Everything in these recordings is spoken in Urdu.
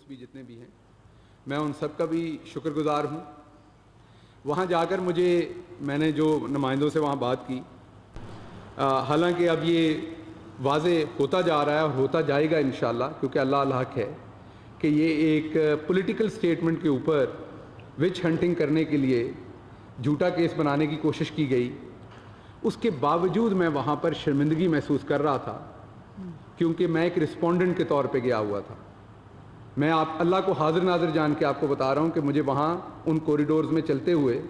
دوست بھی جتنے بھی ہیں، میں ان سب کا بھی شکر گزار ہوں۔ وہاں جا کر میں نے جو نمائندوں سے وہاں بات کی، حالانکہ اب یہ واضح ہوتا جا رہا ہے اور ہوتا جائے گا انشاءاللہ، کیونکہ اللہ الحق ہے کہ یہ ایک پولیٹیکل سٹیٹمنٹ کے اوپر وچ ہنٹنگ کرنے کے لیے جھوٹا کیس بنانے کی کوشش کی گئی۔ اس کے باوجود میں وہاں پر شرمندگی محسوس کر رہا تھا، کیونکہ میں ایک رسپونڈنٹ کے طور پہ گیا ہوا تھا۔ میں اللہ کو حاضر ناظر جان کے آپ کو بتا رہا ہوں کہ مجھے وہاں ان کوریڈورز میں چلتے ہوئے،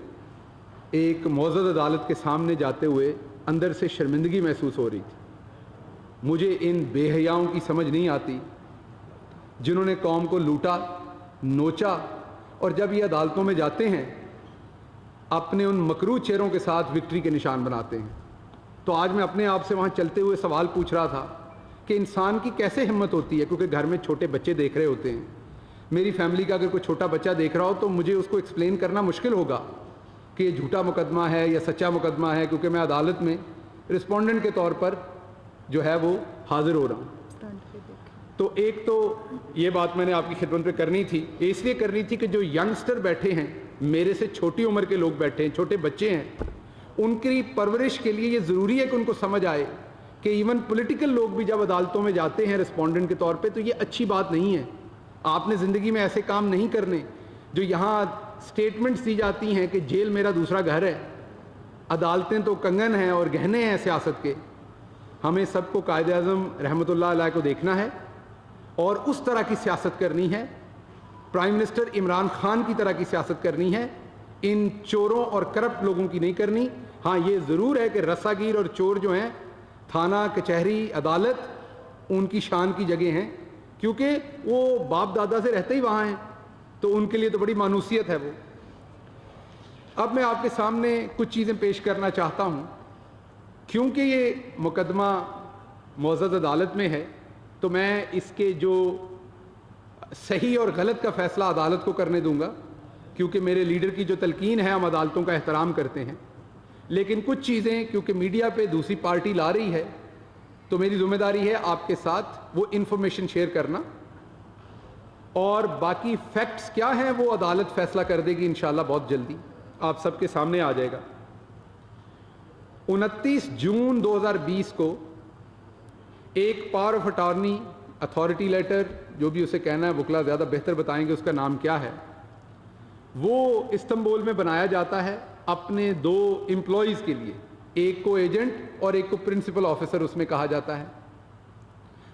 ایک معزز عدالت کے سامنے جاتے ہوئے اندر سے شرمندگی محسوس ہو رہی تھی۔ مجھے ان بے حیاؤں کی سمجھ نہیں آتی جنہوں نے قوم کو لوٹا، نوچا، اور جب یہ عدالتوں میں جاتے ہیں اپنے ان مکروہ چہروں کے ساتھ وکٹری کے نشان بناتے ہیں۔ تو آج میں اپنے آپ سے وہاں چلتے ہوئے سوال پوچھ رہا تھا کہ انسان کی کیسے ہمت ہوتی ہے، کیونکہ گھر میں چھوٹے بچے دیکھ رہے ہوتے ہیں۔ میری فیملی کا اگر کوئی چھوٹا بچہ دیکھ رہا ہو تو مجھے اس کو ایکسپلین کرنا مشکل ہوگا کہ یہ جھوٹا مقدمہ ہے یا سچا مقدمہ ہے، کیونکہ میں عدالت میں رسپونڈنٹ کے طور پر جو ہے وہ حاضر ہو رہا ہوں۔ تو ایک تو یہ بات میں نے آپ کی خدمت پہ کرنی تھی، اس لیے کرنی تھی کہ جو ینگسٹر بیٹھے ہیں، میرے سے چھوٹی عمر کے لوگ بیٹھے ہیں، چھوٹے بچے ہیں، ان کی پرورش کے لیے یہ ضروری ہے کہ ان کو سمجھ آئے کہ ایون پولیٹیکل لوگ بھی جب عدالتوں میں جاتے ہیں رسپونڈنٹ کے طور پہ تو یہ اچھی بات نہیں ہے۔ آپ نے زندگی میں ایسے کام نہیں کرنے جو یہاں سٹیٹمنٹس دی جاتی ہیں کہ جیل میرا دوسرا گھر ہے۔ عدالتیں تو کنگن ہیں اور گہنے ہیں سیاست کے۔ ہمیں سب کو قائد اعظم رحمۃ اللہ علیہ کو دیکھنا ہے اور اس طرح کی سیاست کرنی ہے، پرائم منسٹر عمران خان کی طرح کی سیاست کرنی ہے، ان چوروں اور کرپٹ لوگوں کی نہیں کرنی۔ ہاں یہ ضرور ہے کہ رساگیر اور چور جو ہیں تھانہ، کچہری، عدالت ان کی شان کی جگہ ہیں، کیونکہ وہ باپ دادا سے رہتے ہی وہاں ہیں، تو ان کے لیے تو بڑی مانوسیت ہے وہ۔ اب میں آپ کے سامنے کچھ چیزیں پیش کرنا چاہتا ہوں، کیونکہ یہ مقدمہ معزز عدالت میں ہے تو میں اس کے جو صحیح اور غلط کا فیصلہ عدالت کو کرنے دوں گا، کیونکہ میرے لیڈر کی جو تلقین ہے ہم عدالتوں کا احترام کرتے ہیں۔ لیکن کچھ چیزیں کیونکہ میڈیا پہ دوسری پارٹی لا رہی ہے تو میری ذمہ داری ہے آپ کے ساتھ وہ انفارمیشن شیئر کرنا، اور باقی فیکٹس کیا ہیں وہ عدالت فیصلہ کر دے گی انشاءاللہ بہت جلدی، آپ سب کے سامنے آ جائے گا۔ 29 جون 2020 کو ایک power of attorney authority letter, جو بھی اسے کہنا ہے وکلا زیادہ بہتر بتائیں گے اس کا نام کیا ہے، وہ استنبول میں بنایا جاتا ہے اپنے 2 امپلائیز کے لیے، ایک کو ایجنٹ اور ایک کو پرنسپل آفیسر اس میں کہا جاتا ہے۔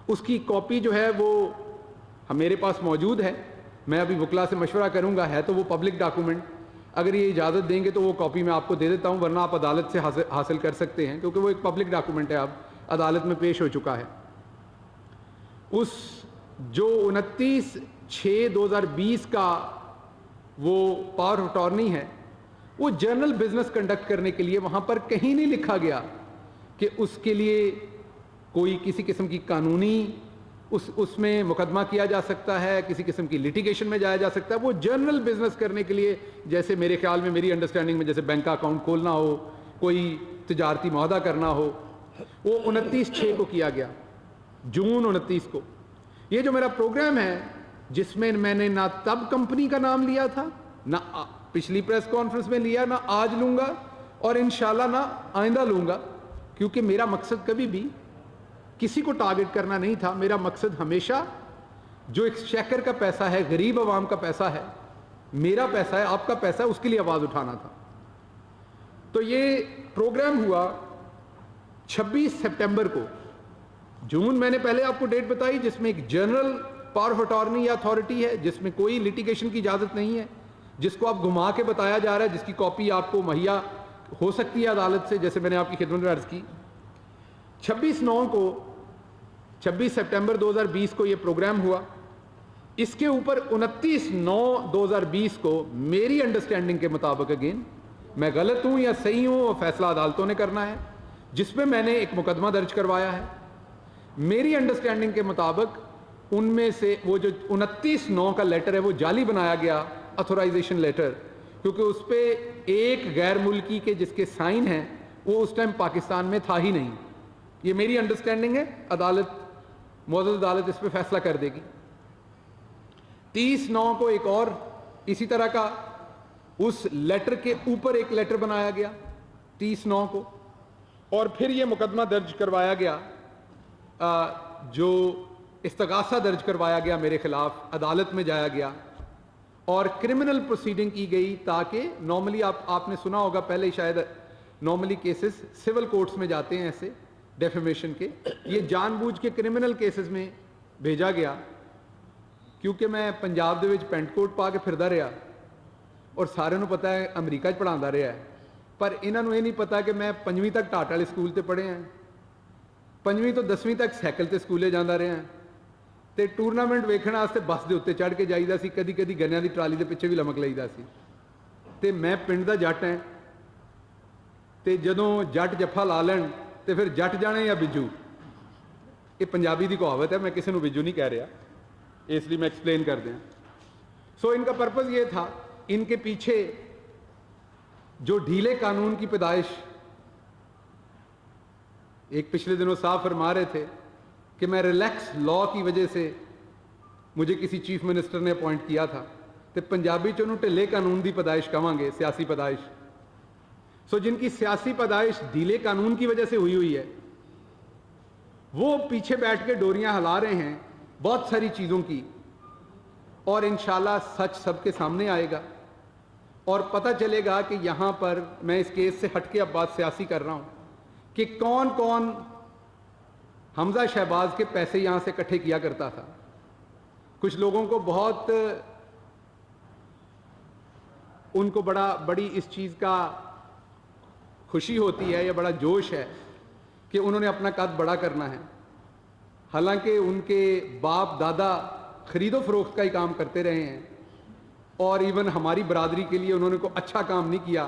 اس کی کاپی جو ہے وہ میرے پاس موجود ہے، میں ابھی وکلا سے مشورہ کروں گا، ہے تو وہ پبلک ڈاکومنٹ، اگر یہ اجازت دیں گے تو وہ کاپی میں آپ کو دے دیتا ہوں، ورنہ آپ عدالت سے حاصل کر سکتے ہیں، کیونکہ وہ ایک پبلک ڈاکومنٹ ہے، اب عدالت میں پیش ہو چکا ہے۔ اس جو 29/6/2020 کا وہ پاور آف اٹارنی ہے، وہ جنرل بزنس کنڈکٹ کرنے کے لیے، وہاں پر کہیں نہیں لکھا گیا کہ اس کے لیے کوئی کسی قسم کی قانونی اس میں مقدمہ کیا جا سکتا ہے، کسی قسم کی لٹیگیشن میں جایا جا سکتا ہے۔ وہ جنرل بزنس کرنے کے لیے، جیسے میرے خیال میں، میری انڈرسٹینڈنگ میں، جیسے بینک کا اکاؤنٹ کھولنا ہو، کوئی تجارتی معاہدہ کرنا ہو، وہ 29/6 کو کیا گیا، جون 29 کو۔ یہ جو میرا پروگرام ہے جس میں میں نے نہ تب کمپنی کا نام لیا تھا، نہ پچھلی پریس کانفرنس میں لیا، نہ آج لوں گا، اور انشاءاللہ نہ آئندہ لوں گا، کیونکہ میرا مقصد کبھی بھی کسی کو ٹارگٹ کرنا نہیں تھا۔ میرا مقصد ہمیشہ جو ایکسچیکر کا پیسہ ہے، غریب عوام کا پیسہ ہے، میرا پیسہ ہے، آپ کا پیسہ ہے، اس کے لیے آواز اٹھانا تھا۔ تو یہ پروگرام ہوا 26 سپٹمبر کو۔ جون میں نے پہلے آپ کو ڈیٹ بتائی، جس میں ایک جنرل پاور آف اٹارنی یا اتھارٹی ہے، جس میں کوئی لٹیگیشن کی اجازت نہیں ہے، جس کو آپ گھما کے بتایا جا رہا ہے، جس کی کاپی آپ کو مہیا ہو سکتی ہے عدالت سے، جیسے میں نے آپ کی خدمت میں عرض کی۔ 26 سپٹمبر 2020 کو یہ پروگرام ہوا۔ اس کے اوپر 29/9/2020 کو میری انڈرسٹینڈنگ کے مطابق، اگین میں غلط ہوں یا صحیح ہوں، اور فیصلہ عدالتوں نے کرنا ہے، جس میں نے ایک مقدمہ درج کروایا ہے۔ میری انڈرسٹینڈنگ کے مطابق ان میں سے وہ جو 29/9 کا لیٹر ہے وہ جعلی بنایا گیا، اتھورائزیشن لیٹر، کیونکہ اس پہ ایک غیر ملکی کے جس کے سائن ہیں وہ اس ٹائم پاکستان میں تھا ہی نہیں۔ یہ میری انڈرسٹینڈنگ ہے، عدالت، معزز عدالت اس پہ فیصلہ کر دے گی۔ 30/9 کو ایک اور اسی طرح کا اس لیٹر کے اوپر ایک لیٹر بنایا گیا 30/9 کو, اور پھر یہ مقدمہ درج کروایا گیا, جو استغاثہ درج کروایا گیا میرے خلاف, عدالت میں جایا گیا اور کرمنل پروسیڈنگ کی گئی, تاکہ نارملی آپ نے سنا ہوگا پہلے شاید نارملی کیسز سول کورٹس میں جاتے ہیں ایسے ڈیفیمیشن کے, یہ جان بوجھ کے کرمنل کیسز میں بھیجا گیا, کیونکہ میں پنجاب دے وچ پینٹ کوٹ پا کے پھردا رہا اور سارے نوں پتہ ہے امریکہ چ پڑھاਉਂدا رہا ہے, پر انہاں نوں یہ نہیں پتا کہ میں 5ویں تک ٹاٹ والے سکول تے پڑھے ہیں, 5ویں تو 10ویں تک سائیکل تے سکولے جاندا رہا, تے ٹورنامنٹ ویکھਣ واسطے بس دے اتتے چڑھ کے جائیدا سی, کدی کدی گنیاں دی ٹرالی دے پیچھے بھی لمک لئیدا سی, تے میں پنڈ دا جٹ ہاں, تے جدوں جٹ جفا لا لین تے پھر جٹ جانے یا بجو, یہ پنجابی دی کہاوت ہے, میں کسی نوں بجو نہیں کہہ رہا, اس لیے میں ایکسپلین کر دیں. سو ان کا پرپز یہ تھا, ان کے پیچھے جو ڈھیلے قانون کی پیدائش, ایک پچھلے دنوں صاحب فرما رہے تھے کہ میں ریلیکس لا کی وجہ سے مجھے کسی چیف منسٹر نے اپوائنٹ کیا تھا, تو پنجابی چ انہوں ڈھیلے قانون دی پیدائش کہاں گے, سیاسی پیدائش. سو جن کی سیاسی پیدائش ڈھیلے قانون کی وجہ سے ہوئی ہے, وہ پیچھے بیٹھ کے ڈوریاں ہلا رہے ہیں بہت ساری چیزوں کی, اور انشاءاللہ سچ سب کے سامنے آئے گا اور پتہ چلے گا کہ یہاں پر میں اس کیس سے ہٹ کے اب بات سیاسی کر رہا ہوں کہ کون کون حمزہ شہباز کے پیسے یہاں سے اکٹھے کیا کرتا تھا. کچھ لوگوں کو بہت ان کو بڑی اس چیز کا خوشی ہوتی ہے یا بڑا جوش ہے کہ انہوں نے اپنا قد بڑا کرنا ہے, حالانکہ ان کے باپ دادا خرید و فروخت کا ہی کام کرتے رہے ہیں, اور ایون ہماری برادری کے لیے انہوں نے کوئی اچھا کام نہیں کیا.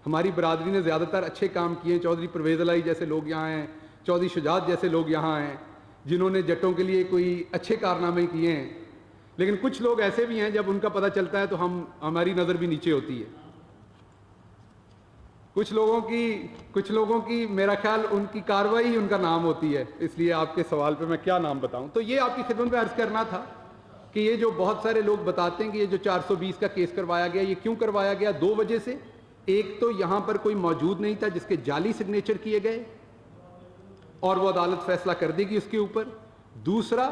ہماری برادری نے زیادہ تر اچھے کام کیے, چودھری پرویز الہی جیسے لوگ یہاں ہیں, چودھری شجاعت جیسے لوگ یہاں ہیں, جنہوں نے جٹوں کے لیے کوئی اچھے کارنامے کیے ہیں. لیکن کچھ لوگ ایسے بھی ہیں جب ان کا پتہ چلتا ہے تو ہماری نظر بھی نیچے ہوتی ہے. کچھ لوگوں کی میرا خیال ان کی کارروائی ان کا نام ہوتی ہے, اس لیے آپ کے سوال پہ میں کیا نام بتاؤں. تو یہ آپ کی خدمت میں عرض کرنا تھا کہ یہ جو بہت سارے لوگ بتاتے ہیں کہ یہ جو 420 کا کیس کروایا گیا, یہ کیوں کروایا گیا؟ 2 وجہ سے. ایک تو یہاں پر کوئی موجود نہیں تھا جس کے جعلی سگنیچر کیے گئے اور وہ عدالت فیصلہ کر دے گی اس کے اوپر. دوسرا,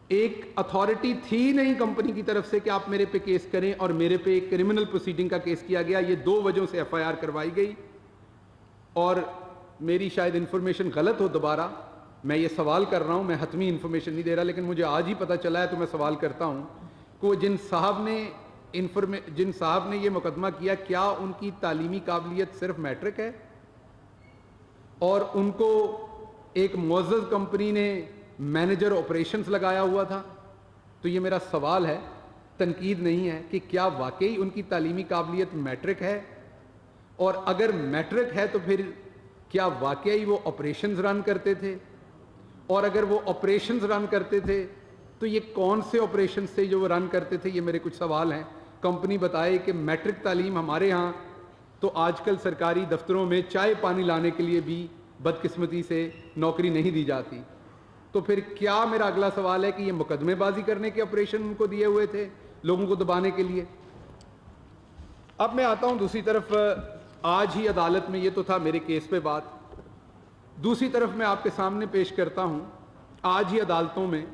ایک اتھارٹی تھی نہیں کمپنی کی طرف سے کہ آپ میرے پہ کیس کریں, اور میرے پہ ایک کرمنل پروسیڈنگ کا کیس کیا گیا. یہ 2 وجہوں سے FIR کروائی گئی, اور میری شاید انفارمیشن غلط ہو, دوبارہ میں یہ سوال کر رہا ہوں, میں حتمی انفارمیشن نہیں دے رہا, لیکن مجھے آج ہی پتہ چلا ہے تو میں سوال کرتا ہوں کہ جن صاحب نے یہ مقدمہ کیا, کیا ان کی تعلیمی قابلیت صرف میٹرک ہے اور ان کو ایک معزز کمپنی نے مینیجر آپریشنز لگایا ہوا تھا؟ تو یہ میرا سوال ہے, تنقید نہیں ہے, کہ کیا واقعی ان کی تعلیمی قابلیت میٹرک ہے, اور اگر میٹرک ہے تو پھر کیا واقعی وہ آپریشنز رن کرتے تھے, اور اگر وہ آپریشنز رن کرتے تھے تو یہ کون سے آپریشنز تھے جو وہ رن کرتے تھے؟ یہ میرے کچھ سوال ہیں. کمپنی بتائے کہ میٹرک تعلیم ہمارے ہاں تو آج کل سرکاری دفتروں میں چائے پانی لانے کے لیے بھی بدقسمتی سے نوکری نہیں دی جاتی. تو پھر کیا میرا اگلا سوال ہے کہ یہ مقدمے بازی کرنے کے آپریشن ان کو دیے ہوئے تھے لوگوں کو دبانے کے لیے؟ اب میں آتا ہوں دوسری طرف. آج ہی عدالت میں یہ تو تھا میرے کیس پہ بات, دوسری طرف میں آپ کے سامنے پیش کرتا ہوں, آج ہی عدالتوں میں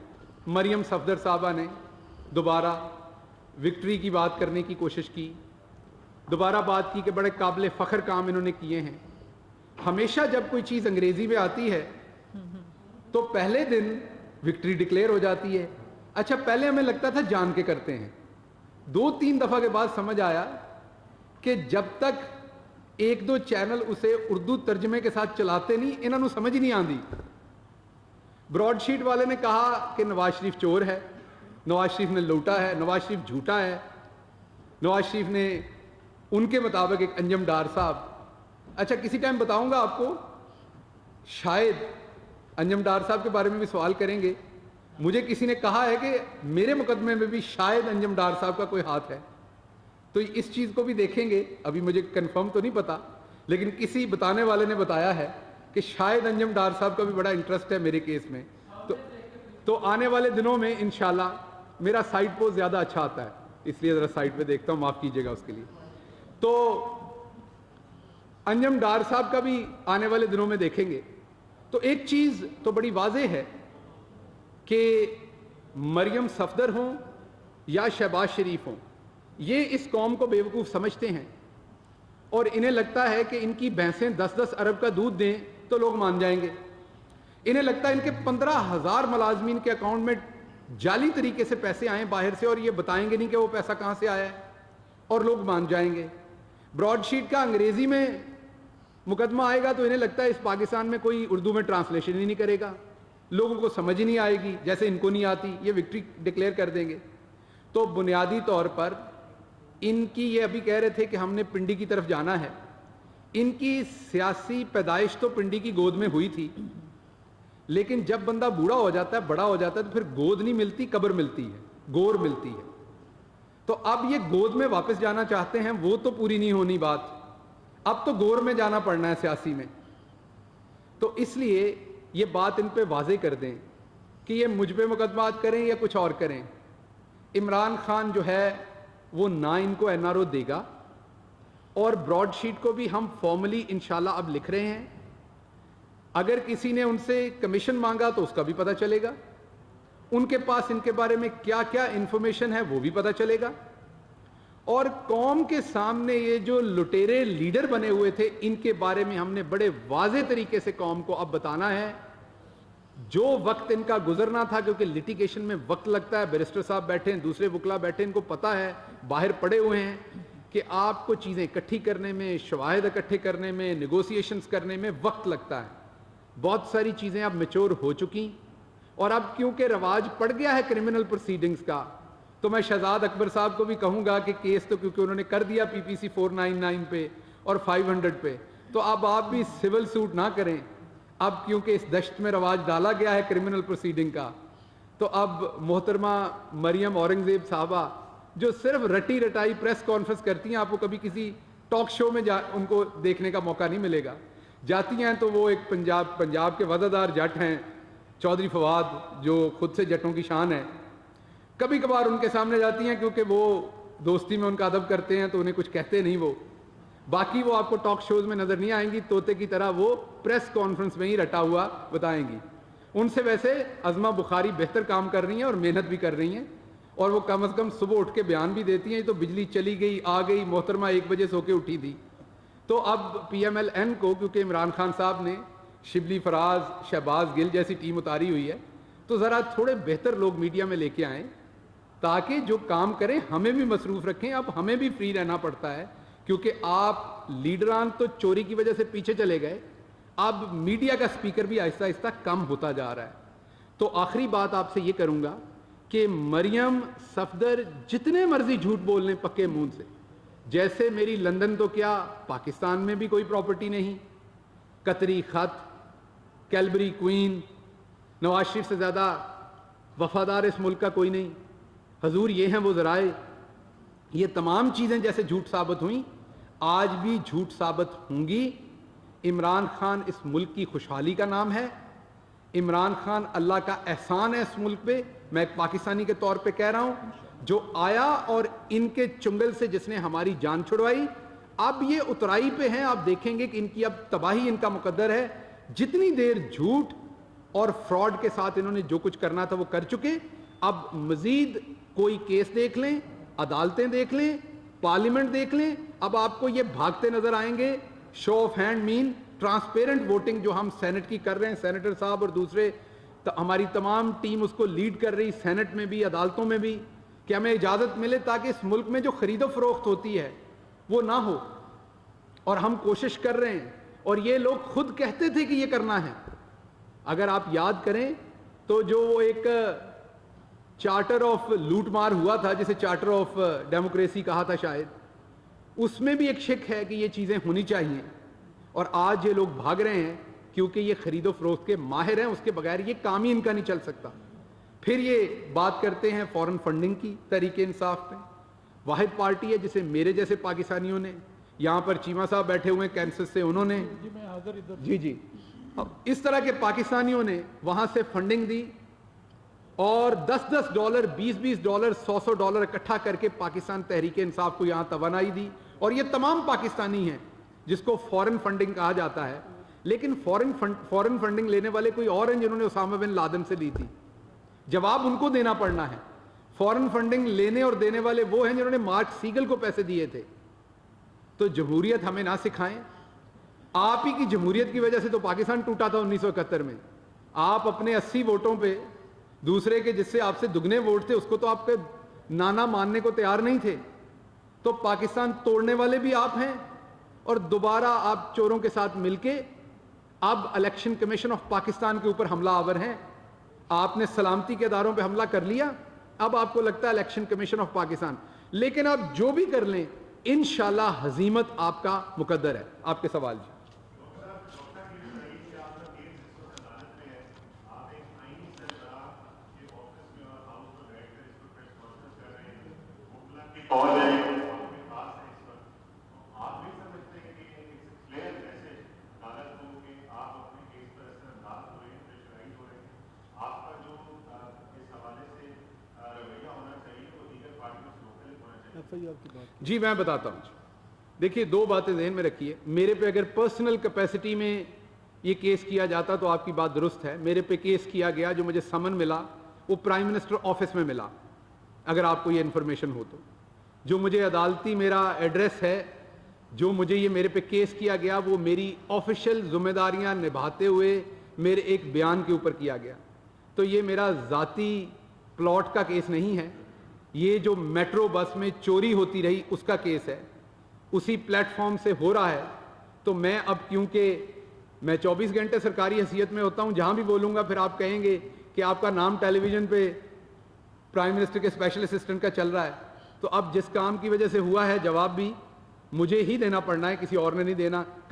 مریم صفدر صاحبہ نے دوبارہ وکٹری کی بات کرنے کی کوشش کی, دوبارہ بات کی کہ بڑے قابل فخر کام انہوں نے کیے ہیں. ہمیشہ جب کوئی چیز انگریزی میں آتی ہے تو پہلے دن وکٹری ڈکلیئر ہو جاتی ہے. اچھا, پہلے ہمیں لگتا تھا جان کے کرتے ہیں, 2-3 دفعہ کے بعد سمجھ آیا کہ جب تک 1-2 چینل اسے اردو ترجمے کے ساتھ چلاتے نہیں, انہوں نے سمجھ نہیں آندی. براڈ شیٹ والے نے کہا کہ نواز شریف چور ہے, نواز شریف نے لوٹا ہے, نواز شریف جھوٹا ہے, نواز شریف نے ان کے مطابق ایک انجم ڈار صاحب. اچھا, کسی ٹائم بتاؤں گا آپ کو, شاید انجم ڈار صاحب کے بارے میں بھی سوال کریں گے. مجھے کسی نے کہا ہے کہ میرے مقدمے میں بھی شاید انجم ڈار صاحب کا کوئی ہاتھ ہے, تو اس چیز کو بھی دیکھیں گے. ابھی مجھے کنفرم تو نہیں پتا, لیکن کسی بتانے والے نے بتایا ہے کہ شاید انجم ڈار صاحب کا بھی بڑا انٹرسٹ ہے میرے کیس میں. تو آنے والے دنوں میں انشاءاللہ میرا سائٹ پوسٹ زیادہ اچھا آتا ہے اس لیے ذرا سائٹ پہ دیکھتا ہوں, معاف کیجیے گا اس کے لیے. تو انجم ڈار صاحب کا بھی آنے والے دنوں میں دیکھیں گے. تو ایک چیز تو بڑی واضح ہے کہ مریم صفدر ہوں یا شہباز شریف ہوں, یہ اس قوم کو بیوقوف سمجھتے ہیں اور انہیں لگتا ہے کہ ان کی بھینسیں 10-10 ارب کا دودھ دیں تو لوگ مان جائیں گے. انہیں لگتا ہے ان کے 15,000 ملازمین کے اکاؤنٹ میں جعلی طریقے سے پیسے آئیں باہر سے اور یہ بتائیں گے نہیں کہ وہ پیسہ کہاں سے آیا ہے اور لوگ مان جائیں گے. براڈ شیٹ کا انگریزی میں مقدمہ آئے گا تو انہیں لگتا ہے اس پاکستان میں کوئی اردو میں ٹرانسلیشن ہی نہیں کرے گا, لوگوں کو سمجھ ہی نہیں آئے گی, جیسے ان کو نہیں آتی یہ وکٹری ڈکلیئر کر دیں گے. تو بنیادی طور پر ان کی یہ ابھی کہہ رہے تھے کہ ہم نے پنڈی کی طرف جانا ہے. ان کی سیاسی پیدائش تو پنڈی کی گود میں ہوئی تھی, لیکن جب بندہ بوڑھا ہو جاتا ہے, بڑا ہو جاتا ہے, تو پھر گود نہیں ملتی, قبر ملتی ہے, گور ملتی ہے. تو اب یہ گود میں واپس جانا چاہتے ہیں, وہ تو پوری نہیں ہونی بات, اب تو گور میں جانا پڑنا ہے سیاسی میں. تو اس لیے یہ بات ان پہ واضح کر دیں کہ یہ مجھ پہ مقدمات کریں یا کچھ اور کریں, عمران خان جو ہے وہ نہ ان کو این آر او دے گا, اور براڈ شیٹ کو بھی ہم فارملی انشاءاللہ اب لکھ رہے ہیں. اگر کسی نے ان سے کمیشن مانگا تو اس کا بھی پتہ چلے گا, ان کے پاس ان کے بارے میں کیا کیا انفارمیشن ہے وہ بھی پتہ چلے گا. اور قوم کے سامنے یہ جو لٹیرے لیڈر بنے ہوئے تھے ان کے بارے میں ہم نے بڑے واضح طریقے سے قوم کو اب بتانا ہے. جو وقت ان کا گزرنا تھا, کیونکہ لٹیگیشن میں وقت لگتا ہے, بیرسٹر صاحب بیٹھے ہیں, دوسرے وکلا بیٹھے ہیں, ان کو پتہ ہے, باہر پڑے ہوئے ہیں کہ آپ کو چیزیں اکٹھی کرنے میں, شواہد اکٹھے کرنے میں, نیگوسیشنز کرنے میں وقت لگتا ہے. بہت ساری چیزیں اب میچور ہو چکی, اور اب کیونکہ رواج پڑ گیا ہے کرمنل پروسیڈنگز کا, تو میں شہزاد اکبر صاحب کو بھی کہوں گا کہ کیس تو کیونکہ انہوں نے کر دیا پی پی سی 499 پہ اور 500 پہ, تو اب آپ بھی سول سوٹ نہ کریں. اب کیونکہ اس دشت میں رواج ڈالا گیا ہے کرمنل پروسیڈنگ کا, تو اب محترمہ مریم اورنگزیب صاحبہ جو صرف رٹی رٹائی پریس کانفرنس کرتی ہیں, آپ کو کبھی کسی ٹاک شو میں ان کو دیکھنے کا موقع نہیں ملے گا. جاتی ہیں تو وہ ایک پنجاب کے وزادار جٹ ہیں چودھری فواد, جو خود سے جٹوں کی شان ہے. کبھی کبھار ان کے سامنے جاتی ہیں کیونکہ وہ دوستی میں ان کا ادب کرتے ہیں تو انہیں کچھ کہتے نہیں وہ, باقی وہ آپ کو ٹاک شوز میں نظر نہیں آئیں گی, طوطے کی طرح وہ پریس کانفرنس میں ہی رٹا ہوا بتائیں گی. ان سے ویسے عظمہ بخاری بہتر کام کر رہی ہیں اور محنت بھی کر رہی ہیں, اور وہ کم از کم صبح اٹھ کے بیان بھی دیتی ہیں. تو بجلی چلی گئی آ گئی, محترمہ 1 بجے سو کے اٹھی تھی. تو اب پی ایم ایل این کو, کیونکہ عمران خان صاحب نے شبلی فراز, شہباز گل جیسی ٹیم اتاری ہوئی ہے, تو ذرا تھوڑے بہتر لوگ میڈیا میں لے کے آئیں تاکہ جو کام کریں ہمیں بھی مصروف رکھیں. اب ہمیں بھی فری رہنا پڑتا ہے کیونکہ آپ لیڈران تو چوری کی وجہ سے پیچھے چلے گئے, اب میڈیا کا سپیکر بھی آہستہ آہستہ کم ہوتا جا رہا ہے. تو آخری بات آپ سے یہ کروں گا کہ مریم صفدر جتنے مرضی جھوٹ بول لیں پکے منہ سے, جیسے میری لندن تو کیا پاکستان میں بھی کوئی پراپرٹی نہیں, قطری خط, کیلبری کوئین, نواز شریف سے زیادہ وفادار اس ملک کا کوئی نہیں, حضور یہ ہیں وہ ذرائع, یہ تمام چیزیں جیسے جھوٹ ثابت ہوئیں آج بھی جھوٹ ثابت ہوں گی. عمران خان اس ملک کی خوشحالی کا نام ہے, عمران خان اللہ کا احسان ہے اس ملک پہ. میں ایک پاکستانی کے طور پہ کہہ رہا ہوں, جو آیا اور ان کے چنگل سے جس نے ہماری جان چھڑوائی, اب یہ اترائی پہ ہیں. آپ دیکھیں گے کہ ان کی اب تباہی ان کا مقدر ہے. جتنی دیر جھوٹ اور فراڈ کے ساتھ انہوں نے جو کچھ کرنا تھا وہ کر چکے. اب مزید کوئی کیس دیکھ لیں, عدالتیں دیکھ لیں, پارلیمنٹ دیکھ لیں, اب آپ کو یہ بھاگتے نظر آئیں گے. شو آف ہینڈ مین ٹرانسپیرنٹ ووٹنگ جو ہم سینٹ کی کر رہے ہیں, سینیٹر صاحب اور دوسرے ہماری تمام ٹیم اس کو لیڈ کر رہی, سینٹ میں بھی عدالتوں میں بھی, کہ ہمیں اجازت ملے تاکہ اس ملک میں جو خرید و فروخت ہوتی ہے وہ نہ ہو. اور ہم کوشش کر رہے ہیں, اور یہ لوگ خود کہتے تھے کہ یہ کرنا ہے. اگر آپ یاد کریں تو جو وہ ایک چارٹر آف لوٹ مار ہوا تھا جسے چارٹر آف ڈیموکریسی کہا تھا شاید, اس میں بھی ایک شک ہے کہ یہ چیزیں ہونی چاہیے. اور آج یہ لوگ بھاگ رہے ہیں کیونکہ یہ خرید و فروخت کے ماہر ہیں, اس کے بغیر یہ کام ہی ان کا نہیں چل سکتا. پھر یہ بات کرتے ہیں فورن فنڈنگ کی, تحریک انصاف پہ. واحد پارٹی ہے جسے میرے جیسے پاکستانیوں نے, یہاں پر چیمہ صاحب بیٹھے ہوئے ہیں کینسس سے, انہوں نے جی اس طرح کے پاکستانیوں نے وہاں سے فنڈنگ دی. اور $10 $20 $100 اکٹھا کر کے پاکستان تحریک انصاف کو یہاں توانائی دی. اور یہ تمام پاکستانی ہیں جس کو فورن فنڈنگ کہا جاتا ہے. لیکن فورن فنڈنگ لینے والے کوئی اور ہیں جنہوں نے اسامہ بن لادن سے لی تھی. جواب ان کو دینا پڑنا ہے. فورن فنڈنگ لینے اور دینے والے وہ ہیں جنہوں نے مارک سیگل کو پیسے دیے تھے. تو جمہوریت ہمیں نہ سکھائیں. آپ ہی کی جمہوریت کی وجہ سے تو پاکستان ٹوٹا تھا 1971 میں. آپ اپنے 80 ووٹوں پہ دوسرے کے جس سے آپ سے دگنے ووٹ تھے اس کو تو آپ کے نانا ماننے کو تیار نہیں تھے. تو پاکستان توڑنے والے بھی آپ ہیں اور دوبارہ آپ چوروں کے ساتھ مل کے اب الیکشن کمیشن آف پاکستان کے اوپر حملہ آور ہیں. آپ نے سلامتی کے اداروں پہ حملہ کر لیا, اب آپ کو لگتا ہے الیکشن کمیشن آف پاکستان. لیکن آپ جو بھی کر لیں انشاءاللہ ہزیمت آپ کا مقدر ہے. آپ کے سوال جی. جی میں بتاتا ہوں. دیکھیے دو باتیں ذہن میں رکھیے. میرے پہ اگر پرسنل کیپیسٹی میں یہ کیس کیا جاتا تو آپ کی بات درست ہے. میرے پہ کیس کیا گیا, جو مجھے سمن ملا وہ پرائم منسٹر آفس میں ملا, اگر آپ کو یہ انفارمیشن ہو تو. جو مجھے عدالتی میرا ایڈریس ہے, جو مجھے یہ میرے پہ کیس کیا گیا وہ میری آفیشیل ذمہ داریاں نبھاتے ہوئے میرے ایک بیان کے اوپر کیا گیا. تو یہ میرا ذاتی پلاٹ کا کیس نہیں ہے. یہ جو میٹرو بس میں چوری ہوتی رہی اس کا کیس ہے, اسی پلیٹ فارم سے ہو رہا ہے. تو میں اب کیونکہ میں 24 گھنٹے سرکاری حیثیت میں ہوتا ہوں, جہاں بھی بولوں گا پھر آپ کہیں گے کہ آپ کا نام ٹیلی ویژن پہ پرائم منسٹر کے اسپیشل اسسٹنٹ کا چل رہا ہے. تو اب جس کام کی وجہ سے ہوا ہے جواب بھی مجھے ہی دینا پڑنا ہے, کسی اور نے نہیں دینا.